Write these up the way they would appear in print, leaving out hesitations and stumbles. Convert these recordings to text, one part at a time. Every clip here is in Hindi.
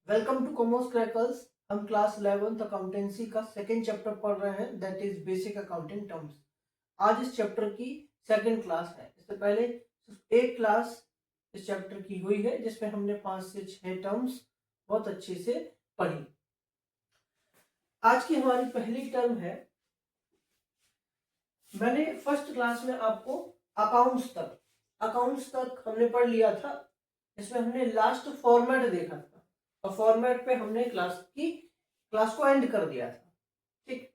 Welcome to commerce crackers. हम क्लास 11th अकाउंटेंसी का सेकेंड चैप्टर पढ़ रहे हैं, that is basic accounting terms. आज इस चैप्टर की सेकेंड क्लास है। इससे पहले सिर्फ एक क्लास इस चैप्टर की हुई है जिसमें हमने 5 से 6 टर्म्स बहुत अच्छे से पढ़ी। आज की हमारी पहली टर्म है, मैंने फर्स्ट क्लास में आपको अकाउंट्स तक हमने पढ़ लिया था। इसमें हमने लास्ट फॉर्मेट देखा था और फॉर्मेट पे हमने क्लास को एंड कर दिया था। ठीक,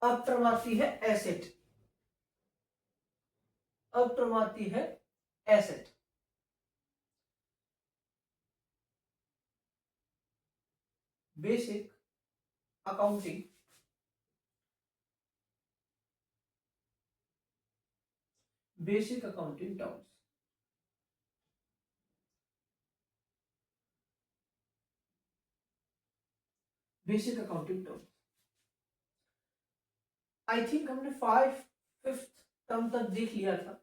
अब टर्म आती है एसेट। अब टर्म आती है asset. Basic accounting terms. Basic accounting terms I think हमने 5th टर्म तक देख लिया था।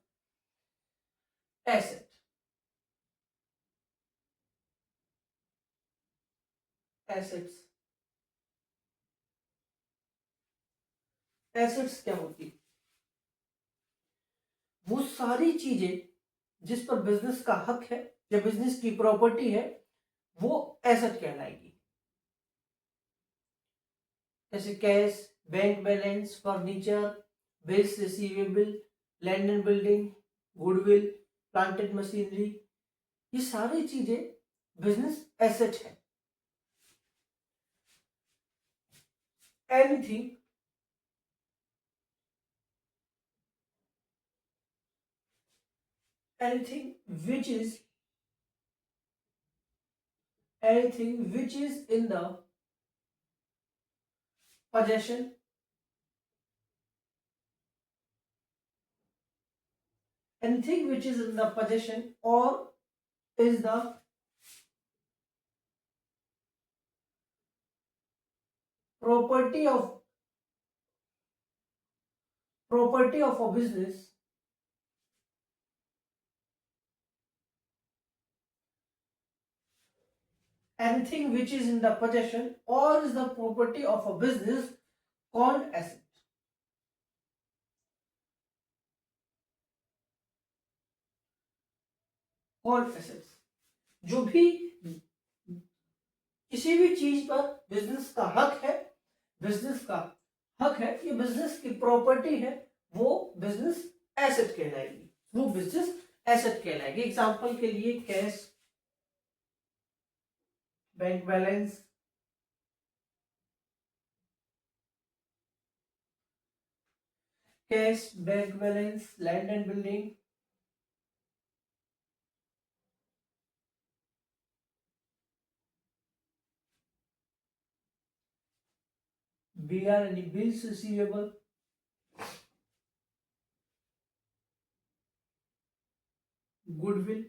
एसेट, एसेट्स एसेट्स क्या होती है? वो सारी चीजें जिस पर बिजनेस का हक है या बिजनेस की प्रॉपर्टी है, वो एसेट कहलाएगी। जैसे cash, bank balance, furniture, bills receivable, land and building, goodwill, planted machinery, ये सारी चीजें बिजनेस एसेट है। Anything anything which is in the possession anything which is in the possession or is the property of a business anything which is in the possession or is the property of a business called asset। called assets, जो भी किसी भी चीज पर बिजनेस का हक है, ये बिजनेस की प्रॉपर्टी है, वो बिजनेस एसेट कहलाएगी। एग्जांपल के लिए cash, bank balance, land and building, BR यानी bills receivable, goodwill,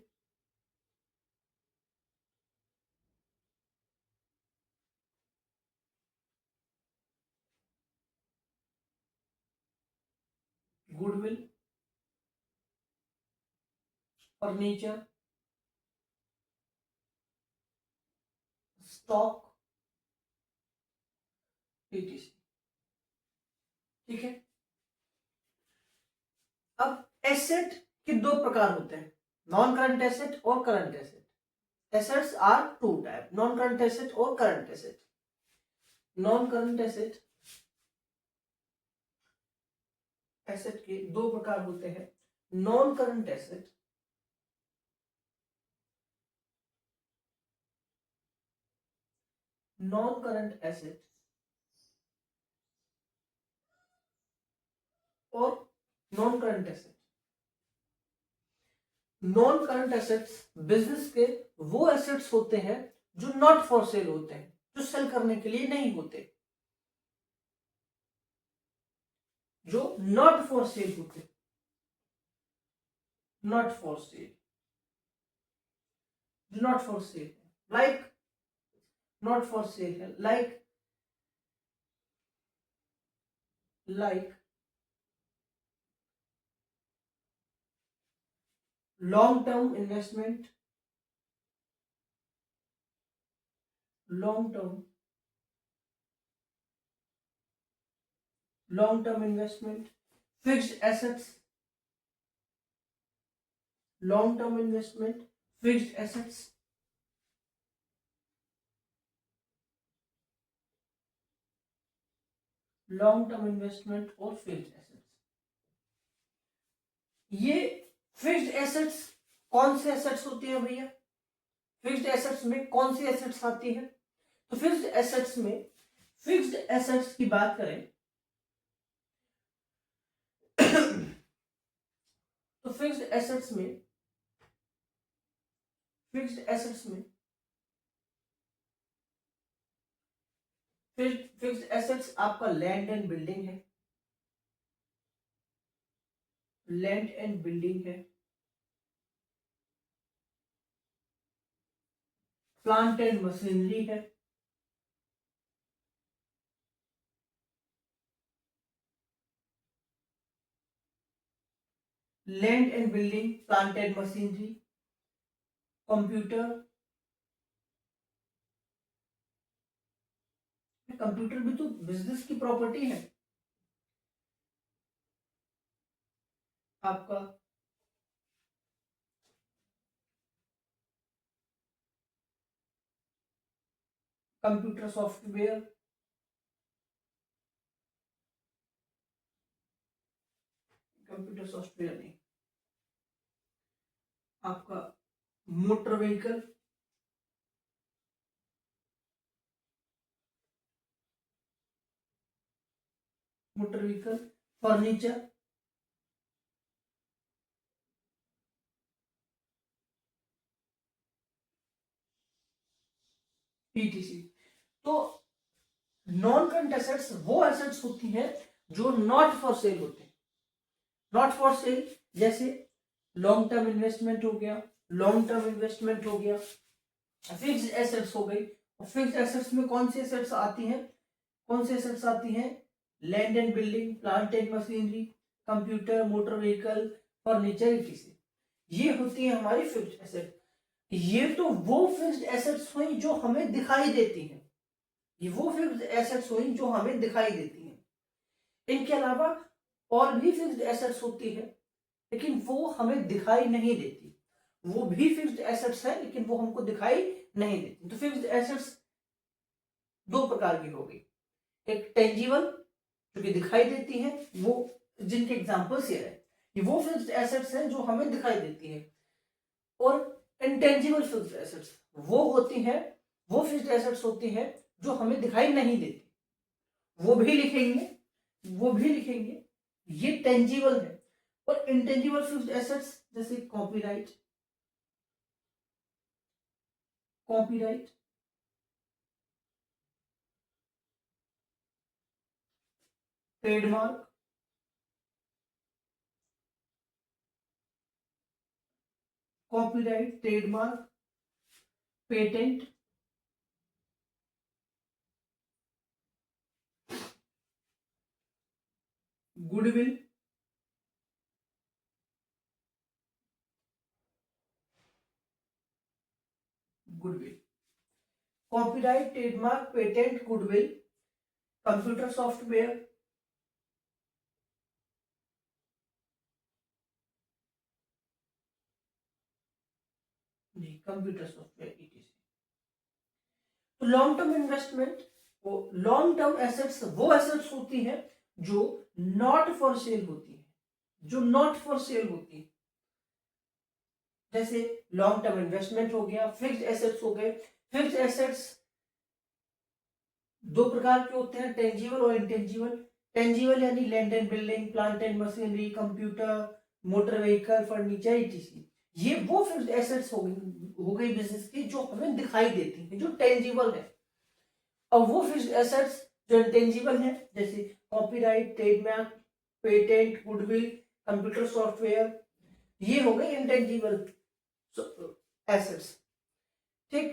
furniture, stock, etc। ठीक है। अब एसेट के दो प्रकार होते हैं, नॉन करंट एसेट और current asset. Assets are two type, non current asset और current asset. Non current asset के दो प्रकार होते हैं, नॉन करंट एसेट और non current asset. Non current assets business के वो एसेट्स होते हैं जो नॉट फॉर सेल होते हैं, जो सेल करने के लिए नहीं होते, जो नॉट फॉर सेल होते, नॉट फॉर सेल, जो नॉट फॉर सेल है, नॉट फॉर सेल है, like long term investment, long term investment, fixed assets, long term investment, fixed assets, long term investment और फिक्स्ड एसेट्स। ये फिक्स्ड एसेट्स कौन से एसेट्स होती है भैया? फिक्स्ड एसेट्स में कौन सी एसेट्स आती है? तो फिक्स्ड एसेट्स में, फिक्स्ड एसेट्स की बात करें तो फिक्स्ड एसेट्स में फिक्स्ड एसेट्स आपका लैंड एंड बिल्डिंग है, लैंड एंड बिल्डिंग है, प्लांट एंड मशीनरी है, land and building, plant and machinery, computer, computer भी तो बिजनेस की प्रॉपर्टी है आपका। कंप्यूटर सॉफ्टवेयर, कंप्यूटर सॉफ्टवेयर नहीं, आपका मोटर व्हीकल, फर्नीचर, पीटीसी। तो नॉन करंट एसेट्स वो एसेट्स होती हैं जो नॉट फॉर सेल होते हैं, नॉट फॉर सेल, जैसे लॉन्ग टर्म इन्वेस्टमेंट हो गया, फिक्स्ड एसेट्स हो गई। फिक्स्ड एसेट्स में कौन सी एसेट्स आती हैं? Land and building, plant and machinery, computer, motor vehicle, furniture, etc.. ये होती है हमारी फिक्स्ड एसेट। ये तो वो फिक्स्ड एसेट्स हुई जो हमें दिखाई देती हैं, ये वो फिक्स्ड एसेट्स हुई जो हमें दिखाई देती हैं। इनके अलावा और भी फिक्स्ड एसेट्स होती है लेकिन वो हमें दिखाई नहीं देती, वो भी फिक्स्ड एसेट्स है लेकिन वो हमको दिखाई नहीं देती। तो फिक्स्ड एसेट्स दो प्रकार की हो गई, एक टेंजिबल जो कि दिखाई देती है, वो जिनके एग्जांपल्स ये है, ये वो फिक्स्ड एसेट्स हैं जो हमें दिखाई देती है। और इंटेंजिबल फिक्स्ड एसेट्स वो होती हैं, वो फिक्स्ड एसेट्स होती हैं जो हमें दिखाई नहीं देती, वो भी लिखेंगे, ये टेंजिबल है। और इंटेंजिबल फिक्स्ड एसेट्स जैसे copyright, trademark, patent, goodwill, copyright, trademark, patent, goodwill, computer software, computer software, ETC. तो long term investment, long term assets वो एसेट्स होती हैं जो नॉट फॉर सेल होती है, जैसे लॉन्ग टर्म इन्वेस्टमेंट हो गया, फिक्स्ड एसेट्स हो गए। फिक्स्ड एसेट्स दो प्रकार के होते हैं, टेंजिबल और इंटेंजिबल। टेंजिबल यानी land and building, plant and machinery, computer, motor vehicle, furniture, etc. ये वो फिक्स्ड एसेट्स हो गई बिजनेस की जो हमें दिखाई देती है, जो टेंजिबल है। और वो फिक्स्ड एसेट्स जो इंटेंजिबल है, जैसे copyright, trademark, patent, goodwill, computer software, ये हो गए इंटेंजिबल एसेट्स। ठीक,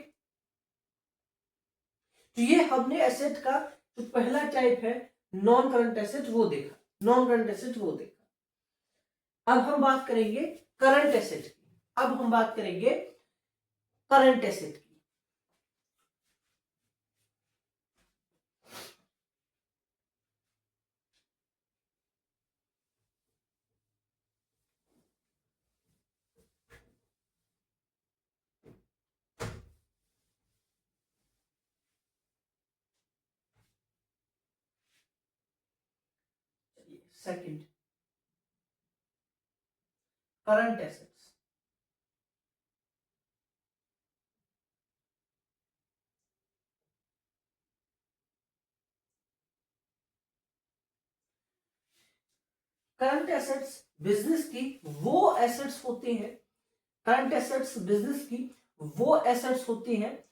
तो ये हमने एसेट का जो पहला टाइप है नॉन करंट एसेट वो देखा, अब हम बात करेंगे करंट एसेट की। करंट एसेट की second, current assets. Current assets business की वो एसेट्स होती हैं, करंट एसेट्स बिजनेस की वो एसेट्स होती हैं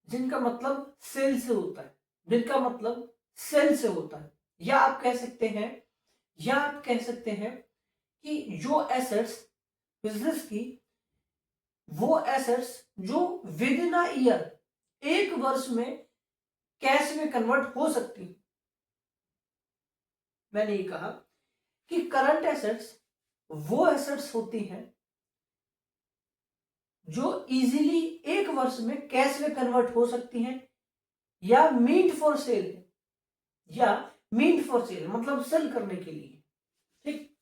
जिनका मतलब सेल से होता है, जिनका मतलब सेल से होता है। या आप कह सकते हैं, या आप कह सकते हैं कि जो एसेट्स बिजनेस की वो एसेट्स जो विद इन अ ईयर, एक वर्ष में कैश में कन्वर्ट हो सकती है। मैंने ये कहा कि करंट एसेट्स वो एसेट्स होती हैं जो इजीली एक वर्ष में कैश में कन्वर्ट हो सकती हैं, या मीट फॉर सेल, या मीट फॉर सेल मतलब सेल करने के लिए। ठीक।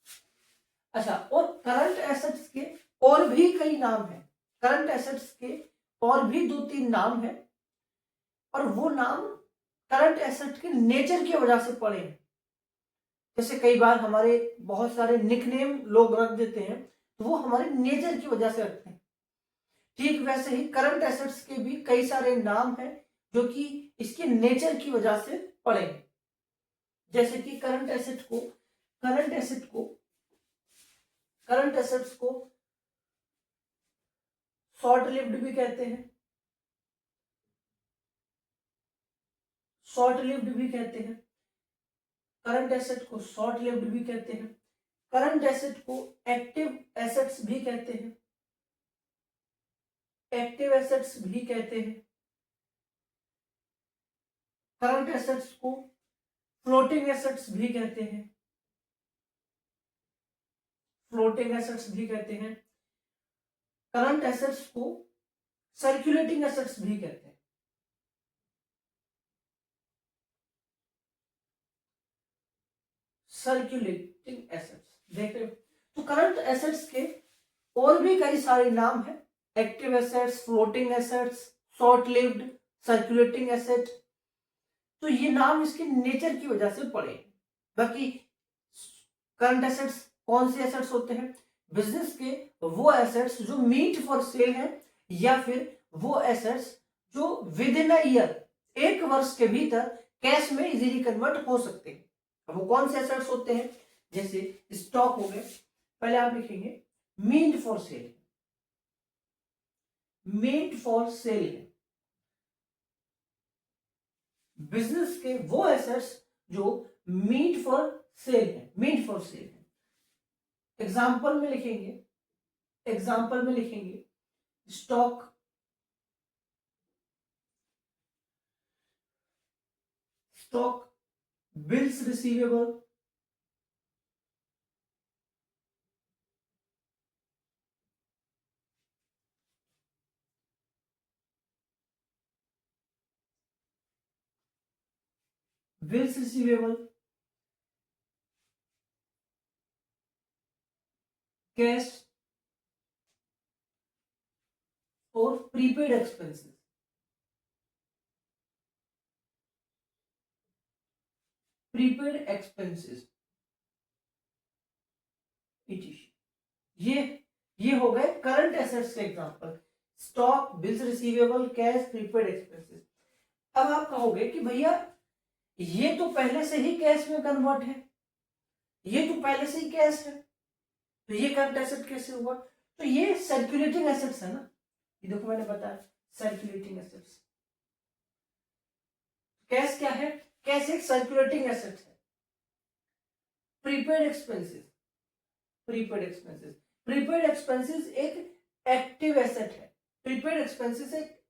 अच्छा, और करंट एसेट्स के और भी कई नाम हैं, करंट एसेट्स के और भी 2-3 नाम हैं, और वो नाम करंट एसेट के नेचर की वजह से पड़े हैं। जैसे कई बार हमारे बहुत सारे निकनेम लोग रख देते हैं, तो वो हमारे नेचर की वजह से रखते हैं। ठीक वैसे ही करंट एसेट्स के भी कई सारे नाम हैं जो कि इसके नेचर की वजह से पड़े हैं। जैसे कि करंट एसेट्स को शॉर्ट लिव्ड भी कहते हैं, शॉर्ट लिव्ड भी कहते हैं, करंट एसेट को शॉर्ट लिव्ड भी कहते हैं, करंट एसेट को एक्टिव एसेट्स भी कहते हैं, एक्टिव एसेट्स भी कहते हैं, करंट एसेट्स को फ्लोटिंग एसेट्स भी कहते हैं, फ्लोटिंग एसेट्स भी कहते हैं, करंट एसेट्स को सर्कुलेटिंग एसेट्स भी कहते हैं। सर्कुलेटिंग एसेट्स देख रहे हो। तो करंट एसेट्स के और भी कई सारे नाम हैं, active assets, floating assets, short lived, circulating asset. तो ये नाम इसके नेचर की वजह से पड़े। बाकी करंट एसेट्स कौन से एसेट्स होते हैं? बिजनेस के वो एसेट्स जो मीट फॉर सेल है, या फिर वो एसेट्स जो विद इन अ ईयर, एक वर्ष के भीतर कैश में इजीली कन्वर्ट हो सकते हैं। अब वो कौन से एसेट्स होते हैं? जैसे स्टॉक हो गए, पहले आप लिखेंगे meant for sale, meant for sale है बिजनेस के वो एसेट्स जो मीट फॉर सेल है, मीट फॉर सेल है। एग्जांपल में लिखेंगे, एग्जांपल में लिखेंगे stock, stock, bills receivable, bills receivable, cash और प्रीपेड एक्सपेंसेस। प्रीपेड एक्सपेंसेस ये हो गए करंट एसेट्स के example, stock, bills receivable, cash, prepaid expenses. अब आप कहोगे कि भैया ये तो पहले से ही कैश में कन्वर्ट है, ये तो पहले से ही कैश है, तो ये करंट एसेट कैसे हुआ? तो ये सर्कुलेटिंग एसेट्स है ना, ये देखो मैंने बताया सर्कुलेटिंग एसेट्स। कैश क्या है? कैश एक सर्कुलेटिंग एसेट है। Prepaid expenses, prepaid expenses, prepaid expenses एक एक्टिव एसेट है, प्रीपेड एक्सपेंसेस एक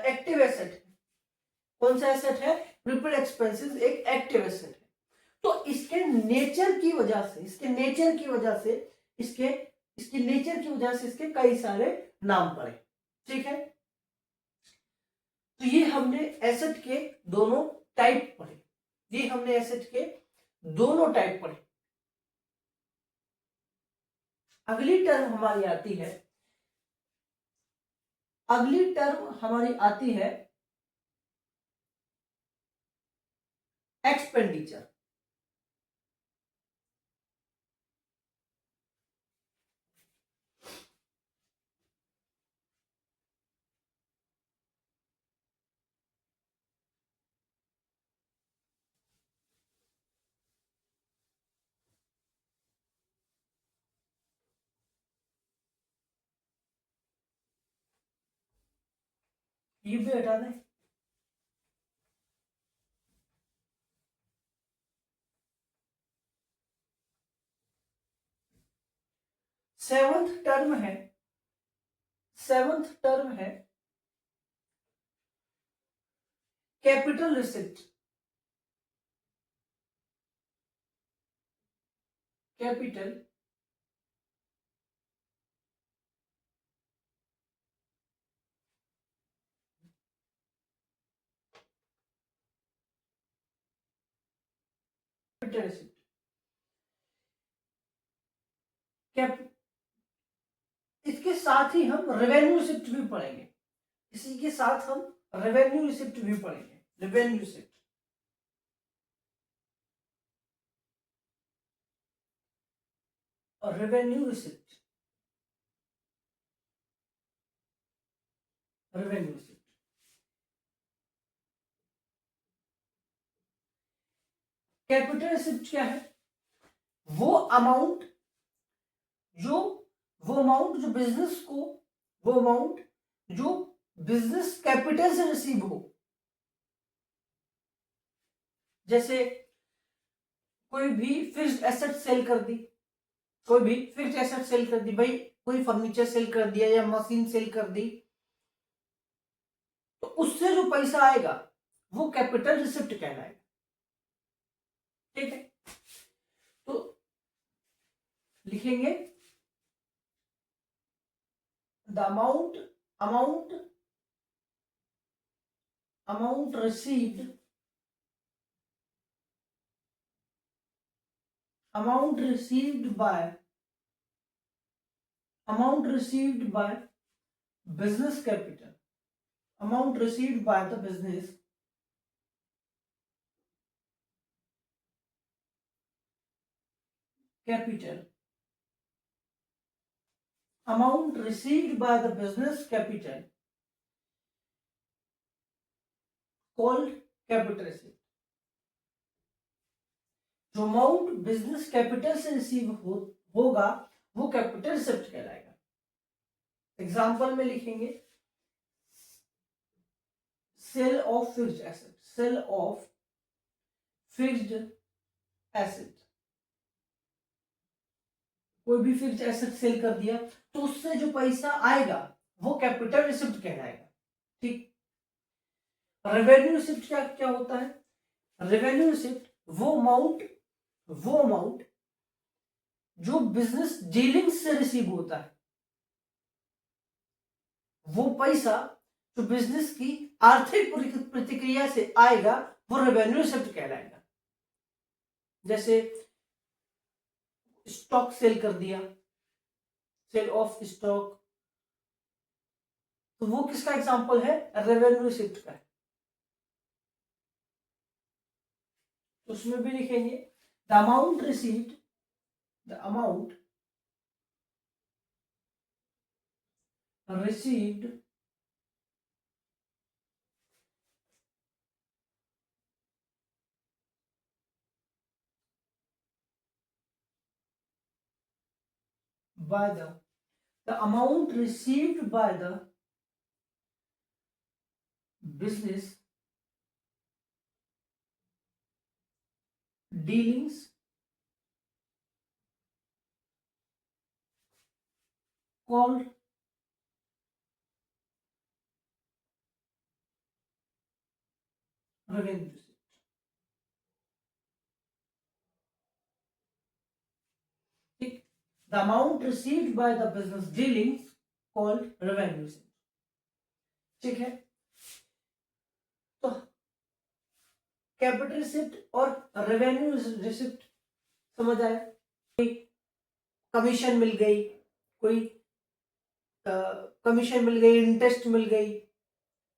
एक्टिव एसेट है। कौन सा एसेट है? प्रीपेड एक्सपेंसेस एक एक्टिव एसेट है। तो इसके नेचर की वजह से, इसके नेचर की वजह से, इसके नेचर की वजह से इसके कई सारे नाम पड़े। ठीक है, तो ये हमने एसेट के दोनों टाइप पढ़े, ये हमने एसेट के दोनों टाइप पढ़े। अगली टर्म हमारी आती है, अगली टर्म हमारी आती है एक्सपेंडिचर। ये भी हटा दें। सेवंथ टर्म है, सेवंथ टर्म है capital receipt. Capital receipt cap, इसके साथ ही हम रेवेन्यू रिसिप्ट भी पढ़ेंगे। इसी के साथ हम रेवेन्यू रिसिप्ट भी पढ़ेंगे। रेवेन्यू रिसिप्ट, और revenue receipt, revenue receipt. Capital receipt क्या है? वो अमाउंट जो जो बिजनेस को, वो अमाउंट जो बिजनेस कैपिटल से रिसीव हो। जैसे कोई भी फिक्स्ड एसेट सेल कर दी, कोई भी फिक्स्ड एसेट सेल कर दी, भाई कोई फर्नीचर सेल कर दिया या मशीन सेल कर दी, तो उससे जो पैसा आएगा वो कैपिटल रिसिप्ट कहलाएगा। ठीक है, तो लिखेंगे the amount received, amount received by business capital, amount received by the business capital, amount received by the business capital called capital receipt। जो अमाउंट बिजनेस कैपिटल से रिसीव होगा वो कैपिटल रिसिप्ट कहलाएगा। एग्जांपल में लिखेंगे sale of fixed asset, sale of fixed asset, कोई भी फिक्स्ड एसेट सेल कर दिया तो उससे जो पैसा आएगा वो कैपिटल रिसिप्ट कहलाएगा। ठीक, रेवेन्यू रिसिप्ट क्या क्या होता है? रेवेन्यू रिसिप्ट वो अमाउंट जो बिजनेस डीलिंग से रिसीव होता है, वो पैसा जो बिजनेस की आर्थिक प्रतिक्रिया से आएगा वो रेवेन्यू रिसिप्ट कहलाएगा। जैसे स्टॉक सेल कर दिया, सेल ऑफ स्टॉक, तो वो किसका एग्जांपल है? रेवेन्यू रिसिप्ट का है। तो उसमें भी लिखेंगे the amount received, the amount received by the amount received by the business dealings called revenue receipt। ठीक, the amount received by the business dealings called revenue receipt। ठीक है, तो कैपिटल रिसिप्ट और रेवेन्यू रिसिप्ट समझ आया। कोई कमीशन मिल गई, कोई कमीशन मिल गई, इंटरेस्ट मिल गई,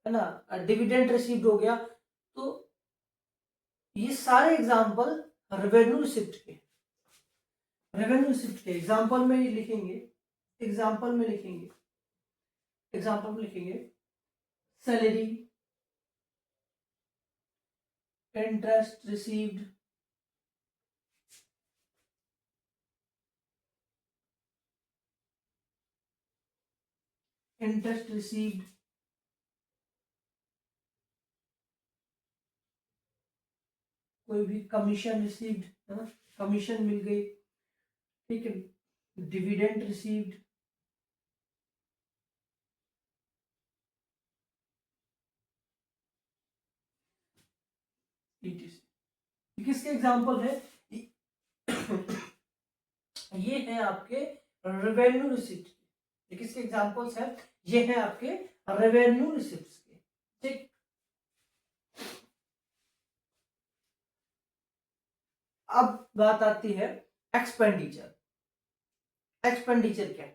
है ना, डिविडेंड रिसीव्ड हो गया, तो ये सारे एग्जांपल रेवेन्यू रिसिप्ट के। रेवेन्यू रिसिप्ट के एग्जांपल में लिखेंगे, एग्जांपल में लिखेंगे सैलरी, इंटरेस्ट रिसीव्ड, कोई भी कमीशन रिसीव्ड है ना, कमीशन मिल गई, ठीक है, डिविडेंड रिसीव्ड, ETC। किसके एग्जांपल है? ये है आपके रेवेन्यू रिसिप्ट, ये किसके एग्जांपल्स है? ये है आपके रेवेन्यू रिसिप्ट्स के, ठीक। अब बात आती है एक्सपेंडिचर। एक्सपेंडिचर क्या है?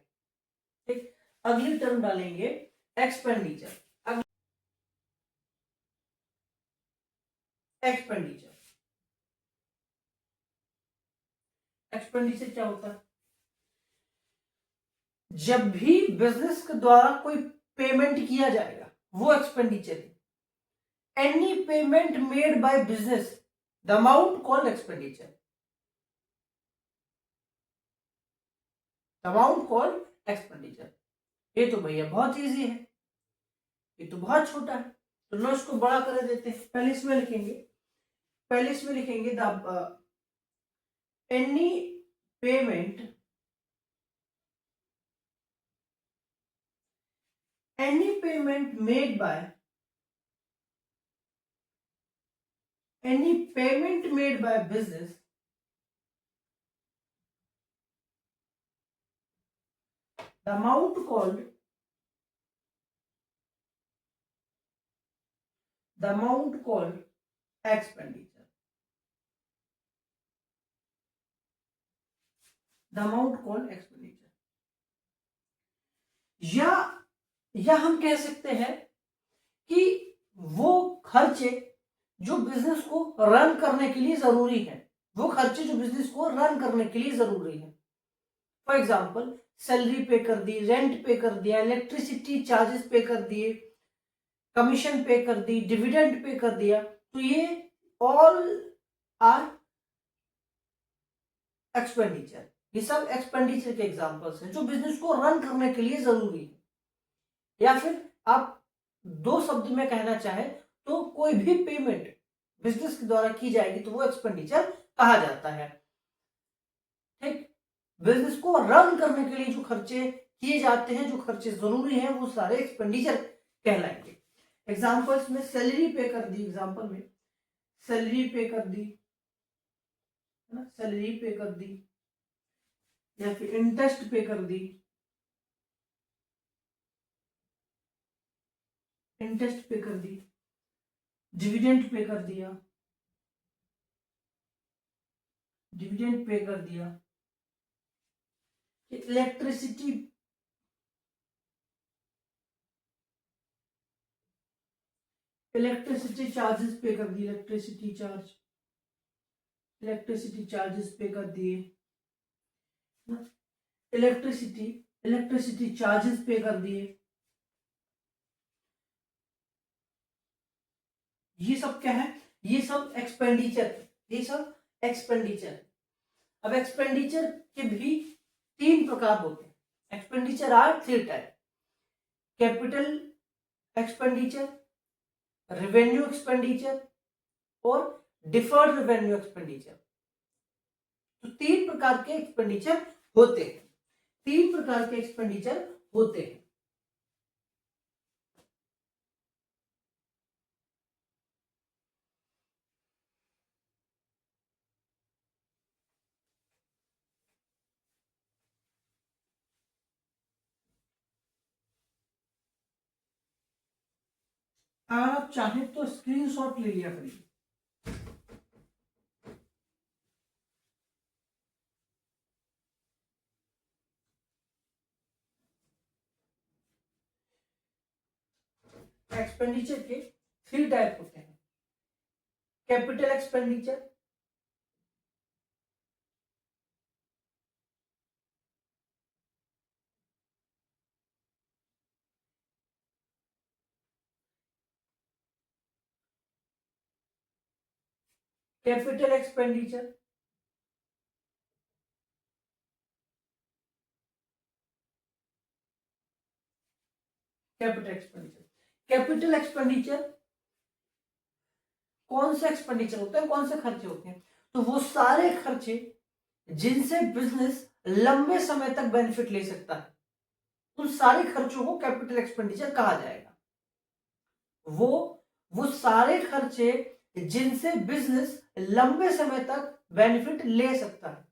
ठीक, अगली टर्म डालेंगे एक्सपेंडिचर। एक्सपेंडिचर, एक्सपेंडिचर क्या होता है? जब भी बिजनेस के द्वारा कोई पेमेंट किया जाएगा वो एक्सपेंडिचर है। Any payment made by business, the amount called expenditure, the amount called expenditure. ये तो भैया बहुत इजी है, ये तो बहुत छोटा है, तो लो इसको बड़ा कर देते हैं। पहले इसमें लिखेंगे, पहले इसमें लिखेंगे the any payment, any payment made by, any payment made by business the amount called, the amount called expenditure, the amount called expenditure। या हम कह सकते हैं कि वो खर्चे जो बिजनेस को रन करने के लिए जरूरी है, वो खर्चे जो बिजनेस को रन करने के लिए जरूरी है। फॉर एग्जाम्पल सैलरी पे कर दी, रेंट पे कर दिया, इलेक्ट्रिसिटी चार्जेस पे कर दिए, कमीशन पे कर दी, डिविडेंड पे कर दिया, तो ये ऑल आर एक्सपेंडिचर। ये सब एक्सपेंडिचर के एग्जांपल्स हैं जो बिजनेस को रन करने के लिए जरूरी है। या फिर आप दो शब्द में कहना चाहे तो कोई भी पेमेंट बिजनेस के द्वारा की जाएगी तो वो एक्सपेंडिचर कहा जाता है, ठीक। बिजनेस को रन करने के लिए जो खर्चे किए जाते हैं, जो खर्चे जरूरी हैं, वो सारे एक्सपेंडिचर कहलाएंगे। एग्जांपल्स में सैलरी पे कर दी, एग्जांपल में सैलरी पे कर दी, है ना, सैलरी पे कर दी, या फिर इंटरेस्ट पे कर दी, इंटरेस्ट पे कर दी, डिविडेंड पे कर दिया, डिविडेंड पे कर दिया, इलेक्ट्रिसिटी, इलेक्ट्रिसिटी चार्जेस पे कर दी, इलेक्ट्रिसिटी चार्ज, इलेक्ट्रिसिटी चार्जेस पे कर दिए, इलेक्ट्रिसिटी, इलेक्ट्रिसिटी चार्जेस पे कर दिए। ये सब क्या है? ये सब एक्सपेंडिचर, ये सब एक्सपेंडिचर। अब एक्सपेंडिचर के भी तीन प्रकार होते हैं। Expenditure are three type: capital expenditure, revenue expenditure और डिफर्ड रेवेन्यू एक्सपेंडिचर। तो तीन प्रकार के एक्सपेंडिचर होते हैं, तीन प्रकार के एक्सपेंडिचर होते हैं। अगर आप चाहें तो स्क्रीनशॉट ले लिया करिए। एक्सपेंडिचर के थ्री टाइप होते हैं: capital expenditure, capital expenditure, capital expenditure. Capital expenditure कौन से एक्सपेंडिचर होते हैं, कौन से खर्चे होते हैं? तो वो सारे खर्चे जिनसे बिजनेस लंबे समय तक बेनिफिट ले सकता है, उन सारे खर्चों को कैपिटल एक्सपेंडिचर कहा जाएगा। वो सारे खर्चे जिनसे बिजनेस लंबे समय तक बेनिफिट ले सकता है,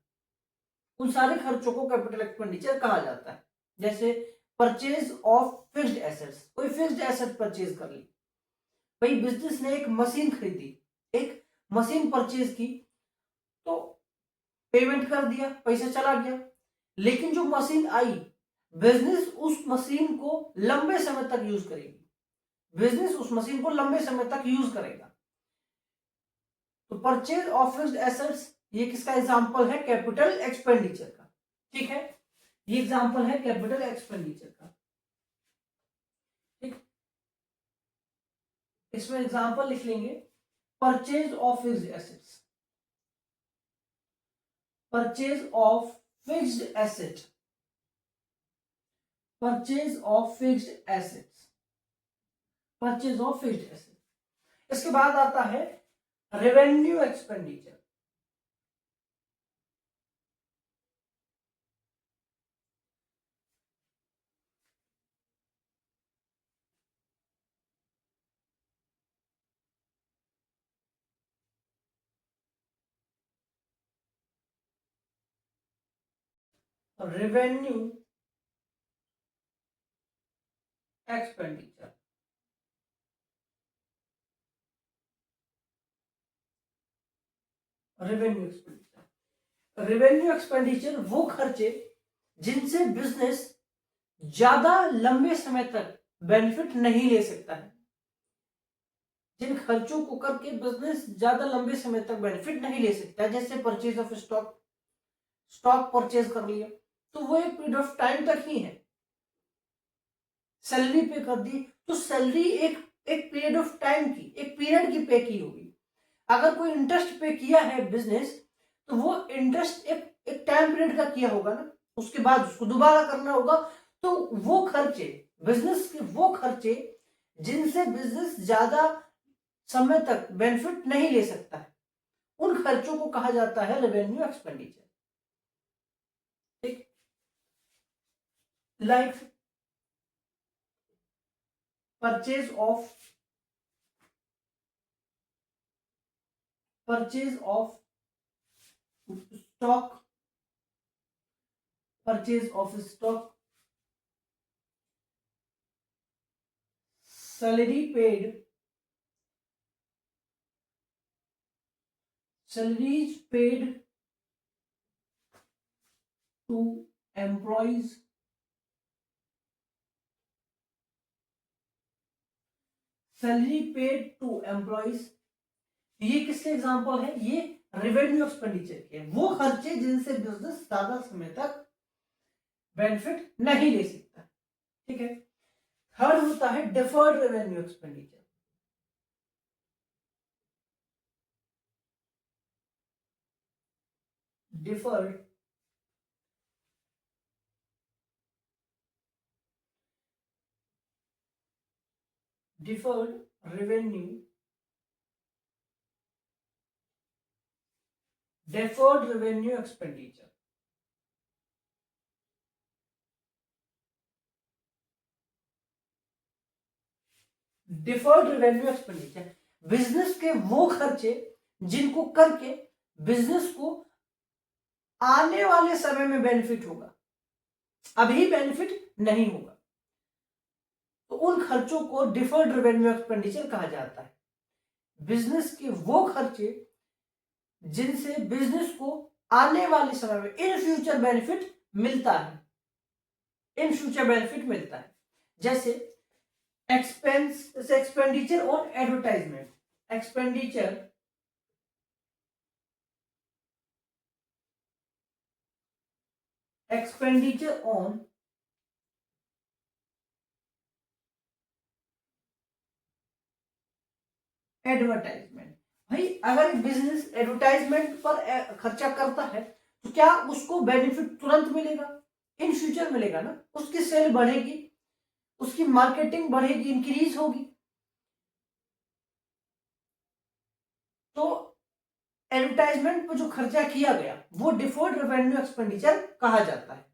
उन सारे खर्चों को कैपिटल एक्सपेंडिचर कहा जाता है। जैसे परचेज ऑफ फिक्स्ड एसेट्स, कोई फिक्स्ड एसेट परचेज कर ली, भाई बिजनेस ने एक मशीन खरीदी, एक मशीन परचेज की, तो पेमेंट कर दिया, पैसा चला गया, लेकिन जो मशीन आई, बिजनेस उस मशीन को लंबे समय तक यूज करेगी, बिजनेस उस मशीन को लंबे समय तक यूज करेगा। तो परचेज ऑफ फिक्स्ड एसेट्स ये किसका एग्जांपल है? कैपिटल एक्सपेंडिचर का। ठीक है, ये एग्जांपल है कैपिटल एक्सपेंडिचर का। ठीक, इसमें एग्जांपल लिख लेंगे, purchase of fixed assets, purchase of fixed asset, purchase of fixed assets, purchase of fixed asset. इसके बाद आता है revenue expenditure. Revenue expenditure, revenue expenditure, revenue expenditure वो खर्चे जिनसे बिजनेस ज्यादा लंबे समय तक बेनिफिट नहीं ले सकता है, जिन खर्चों को करके बिजनेस ज्यादा लंबे समय तक बेनिफिट नहीं ले सकता है। जैसे purchase of stock, stock purchase कर लिया, तो वो एक पीरियड ऑफ टाइम तक ही है। सैलरी पे कर दी, तो सैलरी एक एक पीरियड ऑफ टाइम की, एक पीरियड की पे की होगी। अगर कोई इंटरेस्ट पे किया है बिजनेस, तो वो इंटरेस्ट एक टाइम पीरियड का किया होगा ना, उसके बाद उसको दोबारा करना होगा। तो वो खर्चे, बिजनेस के वो खर्चे जिनसे बिजनेस ज्यादा समय तक बेनिफिट नहीं ले सकता है, उन खर्चों को कहा जाता है रेवेन्यू एक्सपेंडिचर। ठीक, like purchase of stock, purchase of stock, salary paid, salaries paid to employees, salary paid to employees, ये किसके एग्जांपल है? ये रेवेन्यू एक्सपेंडिचर के, वो खर्चे जिनसे बिजनेस ज्यादा समय तक बेनिफिट नहीं ले सकता। ठीक है, थर्ड होता है deferred revenue expenditure. Deferred revenue, deferred revenue expenditure, deferred revenue expenditure, business के वो खर्चे जिनको करके बिजनेस को आने वाले समय में बेनिफिट होगा, अभी बेनिफिट नहीं होगा, तो उन खर्चों को डिफर्ड रेवेन्यू एक्सपेंडिचर कहा जाता है। बिजनेस के वो खर्चे जिनसे बिजनेस को आने वाले समय में इन फ्यूचर बेनिफिट मिलता है, इन फ्यूचर बेनिफिट मिलता है। जैसे expenditure on advertisement, expenditure on advertisement. भाई अगर बिजनेस एडवर्टाइजमेंट पर खर्चा करता है, तो क्या उसको बेनिफिट तुरंत मिलेगा? इन फ्यूचर मिलेगा ना, उसकी सेल बढ़ेगी, उसकी मार्केटिंग बढ़ेगी, इंक्रीज होगी। तो एडवर्टाइजमेंट पर जो खर्चा किया गया वो डिफर्ड रेवेन्यू एक्सपेंडिचर कहा जाता है।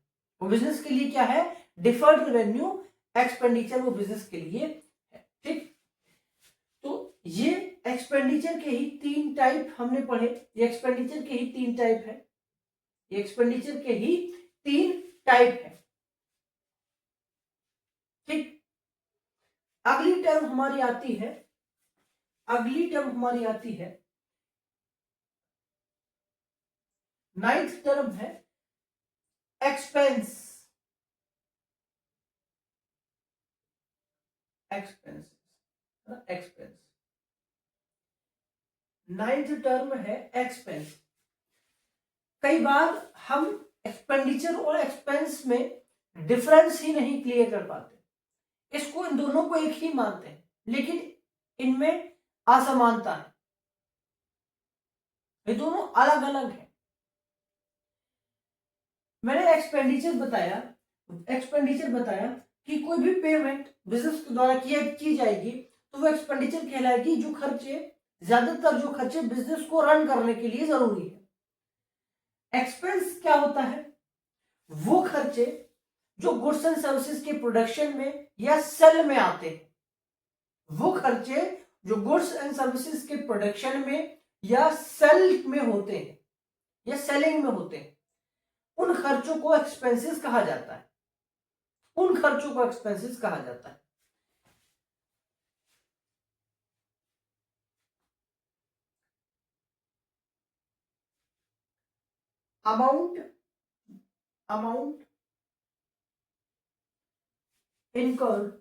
वो बिजनेस के लिए क्या है, डिफर्ड रेवेन्यू एक्सपेंडिचर वो बिजनेस के लिए है। ठीक, तो ये एक्सपेंडिचर के ही 3 टाइप हमने पढ़े। ये एक्सपेंडिचर के ही 3 टाइप है, ये एक्सपेंडिचर के ही 3 टाइप है। ठीक, अगली टर्म हमारी आती है, अगली टर्म हमारी आती है, 9th टर्म है expense, expense, expense. 9th term है एक्सपेंस। कई बार हम एक्सपेंडिचर और एक्सपेंस में डिफरेंस ही नहीं क्लियर कर पाते, इसको इन दोनों को एक ही मानते हैं, लेकिन इनमें असमानता है, ये दोनों अलग अलग है। मैंने एक्सपेंडिचर बताया कि कोई भी पेमेंट बिजनेस के द्वारा की जाएगी तो वो एक्सपेंडिचर कहलाएगी, जो खर्चे, ज्यादातर जो खर्चे बिजनेस को रन करने के लिए जरूरी है। एक्सपेंस क्या होता है, वो खर्चे जो गुड्स एंड सर्विसेज के प्रोडक्शन में या सेल में आते हैं, वो खर्चे जो गुड्स एंड सर्विसेज के प्रोडक्शन में या सेल में होते हैं या सेलिंग में होते हैं, उन खर्चों को एक्सपेंसेस कहा जाता है, उन खर्चों को एक्सपेंसेस कहा जाता है। Amount incurred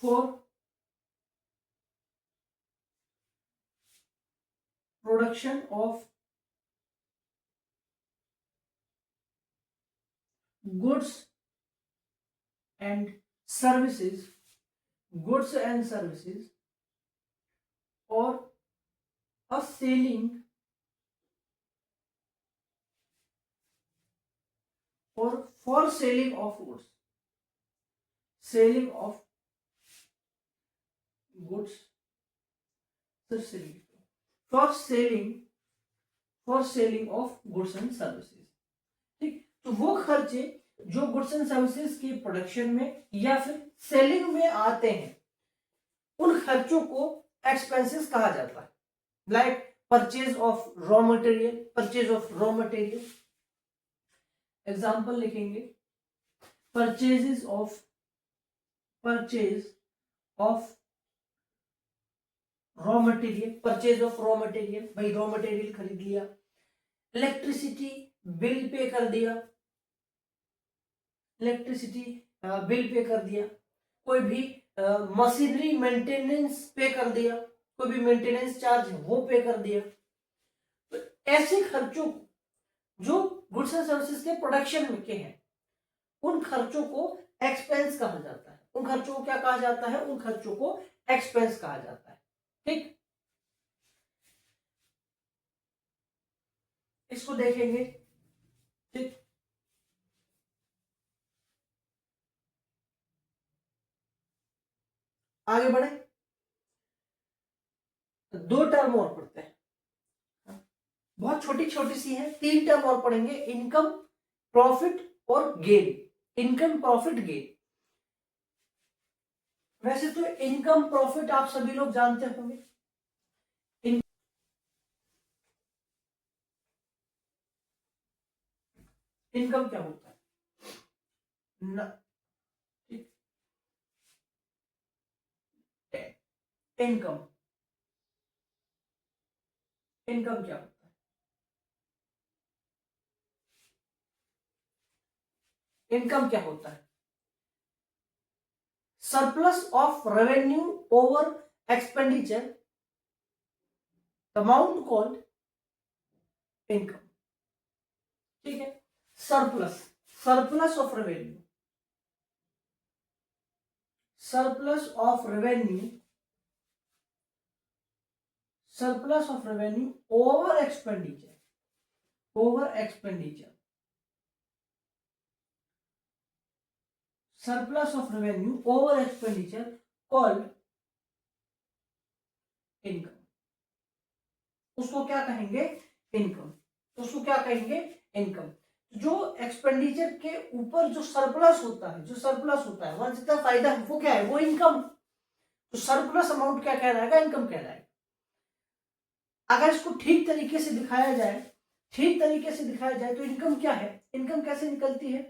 for production of goods and services, or a selling or for selling of goods, selling of goods, for selling of goods and services। ठीक, तो वो खर्चे जो गुड्स एंड सर्विसेज के प्रोडक्शन में या फिर सेलिंग में आते हैं, उन खर्चों को एक्सपेंसेस कहा जाता है। Like purchase of raw material, example लिखेंगे, परचेज ऑफ रॉ मटेरियल, भाई रॉ मटेरियल खरीद लिया। इलेक्ट्रिसिटी बिल पे कर दिया, कोई भी मशीनरी मेंटेनेंस पे कर दिया, कोई भी मेंटेनेंस चार्ज वो पे कर दिया। तो ऐसे खर्चों जो गुड्स एंड सर्विसेज के प्रोडक्शन में के हैं, उन खर्चों को एक्सपेंस कहा जाता है। उन खर्चों को क्या कहा जाता है, उन खर्चों को एक्सपेंस कहा जाता है। ठीक, इसको देखेंगे। ठीक, आगे बढ़े, 2 टर्म और पढ़ते हैं, बहुत छोटी छोटी सी है, 3 टर्म और पढ़ेंगे, इनकम, प्रॉफिट और गेन। Income, profit, gain. वैसे तो इनकम प्रॉफिट आप सभी लोग जानते होंगे। इनकम क्या होता है न, इनकम, इनकम क्या होता है, इनकम क्या होता है, surplus of revenue over expenditure, amount called income. ठीक है, surplus of revenue, surplus of revenue over expenditure, surplus of revenue over expenditure called income, उसको क्या कहेंगे, इनकम, उसको क्या कहेंगे, इनकम। जो एक्सपेंडिचर के ऊपर जो सरप्लस होता है, जो सरप्लस होता है, वहां जितना फायदा है वो क्या है, वो इनकम। तो सरप्लस अमाउंट क्या कहलाएगा, इनकम कहलाएगा। अगर इसको ठीक तरीके से दिखाया जाए, ठीक तरीके से दिखाया जाए तो इनकम क्या है, इनकम कैसे निकलती है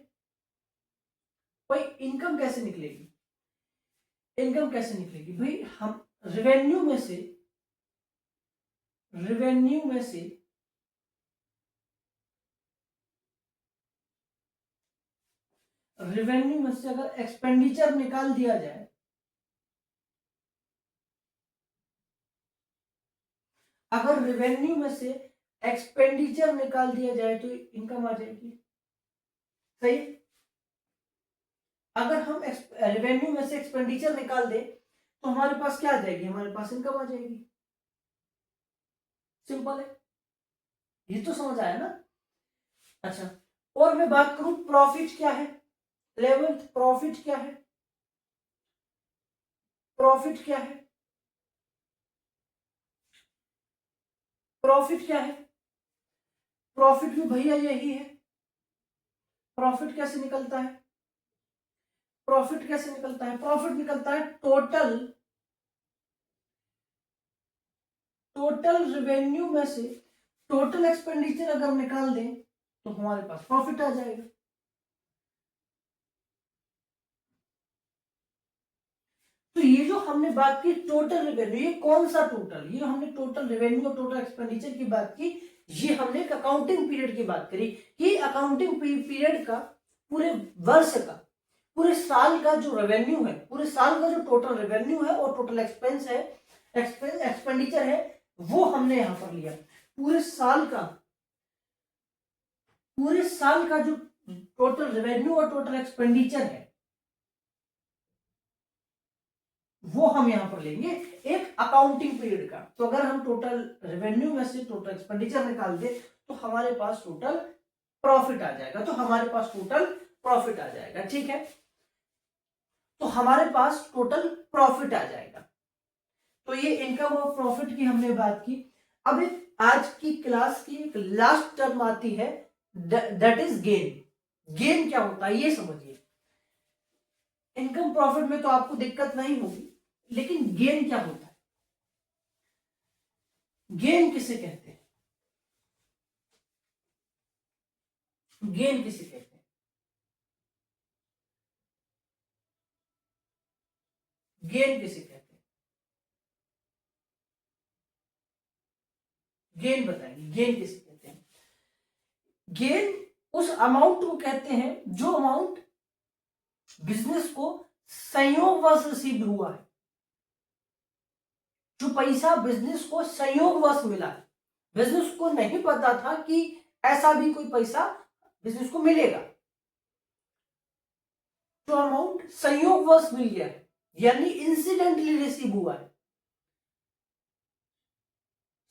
भाई, इनकम कैसे निकलेगी, इनकम कैसे निकलेगी भाई, हम रेवेन्यू में से, रेवेन्यू में से रेवेन्यू में से अगर एक्सपेंडिचर निकाल दिया जाए, अगर रेवेन्यू में से एक्सपेंडिचर निकाल दिया जाए तो इनकम आ जाएगी, सही। अगर हम रेवेन्यू में से एक्सपेंडिचर निकाल दें तो हमारे पास क्या आ जाएगी, हमारे पास इनकम आ जाएगी, सिंपल है, ये तो समझ आया ना। अच्छा, और मैं बात करूं प्रॉफिट क्या है, 11th प्रॉफिट क्या है, प्रॉफिट क्या है, प्रॉफिट क्या है, प्रॉफिट भी भैया यही है। प्रॉफिट कैसे निकलता है, प्रॉफिट कैसे निकलता है, प्रॉफिट निकलता है टोटल, टोटल रेवेन्यू में से टोटल एक्सपेंडिचर अगर निकाल दें तो हमारे पास प्रॉफिट आ जाएगा। तो ये जो हमने बात की टोटल रेवेन्यू, ये कौन सा टोटल, ये हमने टोटल रेवेन्यू और टोटल एक्सपेंडिचर की बात की, ये हमने एक अकाउंटिंग पीरियड की बात करी कि अकाउंटिंग पीरियड का, पूरे वर्ष का, पूरे साल का जो रेवेन्यू है, पूरे साल का जो टोटल रेवेन्यू है और टोटल एक्सपेंस है, एक्सपेंडिचर है, वो हमने यहां पर लिया। पूरे साल का, पूरे साल का जो टोटल रेवेन्यू और टोटल एक्सपेंडिचर है वो हम यहां पर लेंगे एक अकाउंटिंग पीरियड का। तो अगर हम टोटल रेवेन्यू में से टोटल एक्सपेंडिचर निकाल दे तो हमारे पास टोटल प्रॉफिट आ जाएगा, तो हमारे पास टोटल प्रॉफिट आ जाएगा, ठीक है। तो हमारे पास टोटल प्रॉफिट आ जाएगा। तो ये इनकम और प्रॉफिट की हमने बात की। अब आज की क्लास की एक लास्ट टर्म आती है, दैट इज गेन। गेन क्या होता है ये समझिए। इनकम प्रॉफिट में तो आपको दिक्कत नहीं होगी, लेकिन गेन क्या होता है, गेन किसे कहते हैं, गेन किसे कहते हैं, गेन किसे कहते हैं, गेन बताएंगे, गेन किसे कहते हैं। गेन उस अमाउंट को कहते हैं जो अमाउंट बिजनेस को संयोगवश रिसीव हुआ है, जो पैसा बिजनेस को संयोगवश मिला है, बिजनेस को नहीं पता था कि ऐसा भी कोई पैसा बिजनेस को मिलेगा, जो अमाउंट संयोगवश मिल गया है, यानी इंसिडेंटली रिसीव हुआ है,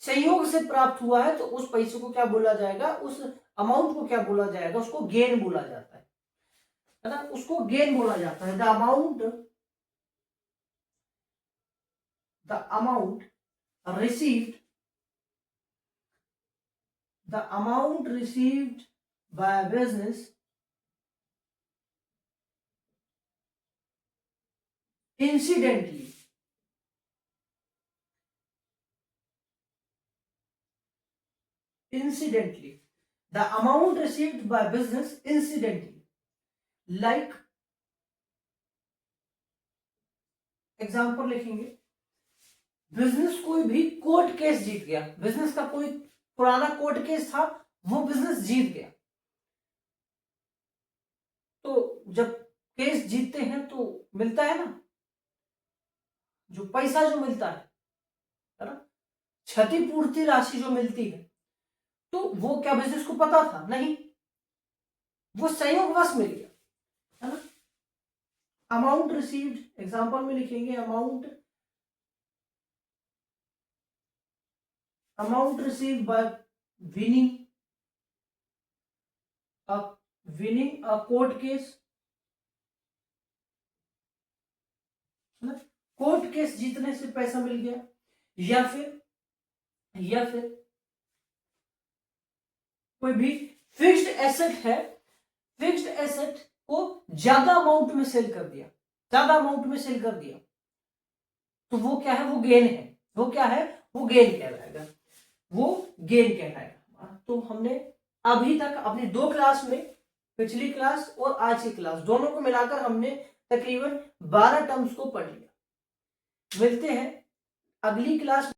संयोग से प्राप्त हुआ है, तो उस पैसे को क्या बोला जाएगा, उस अमाउंट को क्या बोला जाएगा, उसको गेन बोला जाता है ना, उसको गेन बोला जाता है। The amount received, the amount received by business incidentally, incidentally, the amount received by business incidentally, like example लिखेंगे, बिजनेस कोई भी कोर्ट केस जीत गया, बिजनेस का कोई पुराना कोर्ट केस था, वो बिजनेस जीत गया। तो जब केस जीतते हैं तो मिलता है ना, जो पैसा जो मिलता है ना, क्षतिपूर्ति राशि जो मिलती है, तो वो क्या बिजनेस को पता था, नहीं, वो संयोगवश मिल गया, है ना। अमाउंट रिसीव्ड एग्जांपल में लिखेंगे, amount received by winning a court case, court case जीतने से पैसा मिल गया, या फिर कोई भी फिक्स्ड एसेट है, फिक्स्ड एसेट को ज्यादा अमाउंट में सेल कर दिया, तो वो क्या है, वो गेन है, वो क्या है, वो गेन कहलाएगा, वो गेन कहलाएगा। तो हमने अभी तक अपनी 2 क्लास में, पिछली क्लास और आज की क्लास, दोनों को मिलाकर हमने तकरीबन 12 टर्म्स को पढ़ लिया। मिलते हैं अगली क्लास